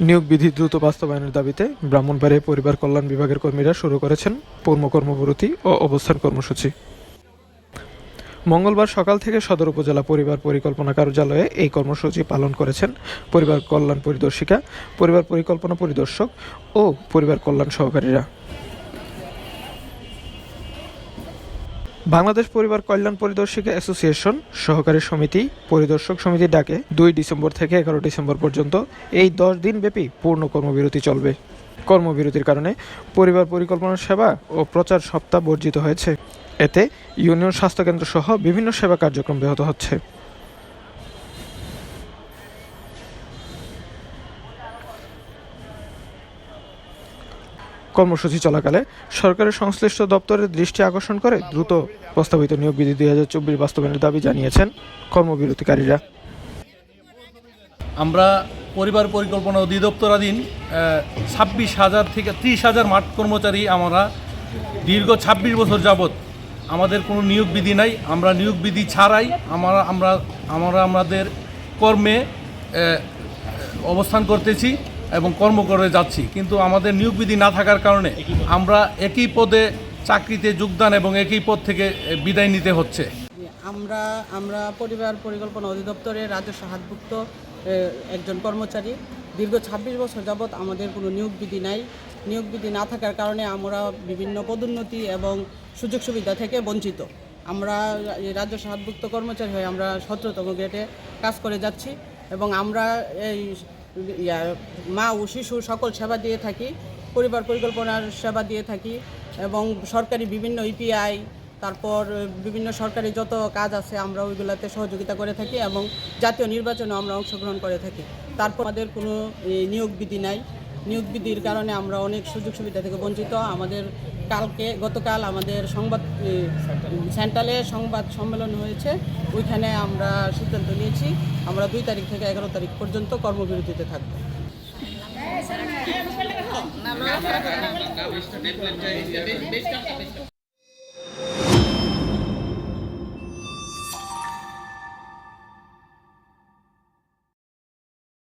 নিয়োগ বিধি দ্রুত বাস্তবায়নের দাবিতে ব্রাহ্মণবাড়িয়া পরিবার কল্যাণ বিভাগের কর্মীরা শুরু করেছেন পূর্ণ কর্মবিরতি ও অবস্থান কর্মসূচি। মঙ্গলবার সকাল থেকে সদর উপজেলা পরিবার পরিকল্পনা কার্যালয়ে এই কর্মসূচি পালন করেছেন পরিবার কল্যাণ পরিদর্শিকা, পরিবার পরিকল্পনা পরিদর্শক ও পরিবার কল্যাণ সহকারীরা। বাংলাদেশ পরিবার কল্যাণ পরিদর্শিকা অ্যাসোসিয়েশন সহকারী সমিতি পরিদর্শক সমিতির ডাকে 2 ডিসেম্বর থেকে 11 ডিসেম্বর পর্যন্ত এই 10 দিনব্যাপী পূর্ণ কর্মবিরতি চলবে। কর্মবিরতির কারণে পরিবার পরিকল্পনা সেবা ও প্রচার সপ্তাহ বর্জিত হয়েছে। এতে ইউনিয়ন স্বাস্থ্যকেন্দ্র সহ বিভিন্ন সেবা কার্যক্রম ব্যাহত হচ্ছে। কর্মসূচি চলাকালে সরকারের সংশ্লিষ্ট দপ্তরের দৃষ্টি আকর্ষণ করে দ্রুত প্রস্তাবিত নিয়োগ বিধি 2024 বাস্তবায়নের দাবি জানিয়েছেন কর্মবিরতিকারীরা। আমরা পরিবার পরিকল্পনা অধিদপ্তরাধীন 26,000 থেকে 30,000 মাঠ কর্মচারী আমরা দীর্ঘ 26 বছর যাবৎ আমাদের কোনো নিয়োগ বিধি নাই। আমরা নিয়োগ বিধি ছাড়াই আমাদের কর্মে অবস্থান করতেছি এবং কর্ম করে যাচ্ছি, কিন্তু আমাদের নিয়োগ বিধি না থাকার কারণে আমরা একই পদে চাকরিতে যোগদান এবং একই পদ থেকে বিদায় নিতে হচ্ছে। আমরা পরিবার পরিকল্পনা অধিদপ্তরের রাজস্ব হাতভুক্ত একজন কর্মচারী। দীর্ঘ 26 বছর যাবৎ আমাদের কোনো নিয়োগ বিধি নাই। নিয়োগ বিধি না থাকার কারণে আমরা বিভিন্ন পদোন্নতি এবং সুযোগ সুবিধা থেকে বঞ্চিত। আমরা রাজস্ব হাতভুক্ত কর্মচারী হয়ে আমরা 17তম গ্রেডে কাজ করে যাচ্ছি এবং আমরা এই মা ও শিশু সকল সেবা দিয়ে থাকি, পরিবার পরিকল্পনার সেবা দিয়ে থাকি এবং সরকারি বিভিন্ন ইপিআই, তারপর বিভিন্ন সরকারি যত কাজ আছে আমরা ওইগুলোতে সহযোগিতা করে থাকি এবং জাতীয় নির্বাচনে আমরা অংশগ্রহণ করে থাকি। তারপর আমাদের কোনো নিয়োগ বিধি নাই। নিয়োগ বিধির কারণে আমরা অনেক সুযোগ সুবিধা থেকে বঞ্চিত। গতকাল আমাদের সংবাদ সেন্ট্রালে সংবাদ সম্মেলন হয়েছে, ওইখানে আমরা সিদ্ধান্ত নিয়েছি আমরা 2 তারিখ থেকে 11 তারিখ পর্যন্ত কর্মবিরতিতে থাকব।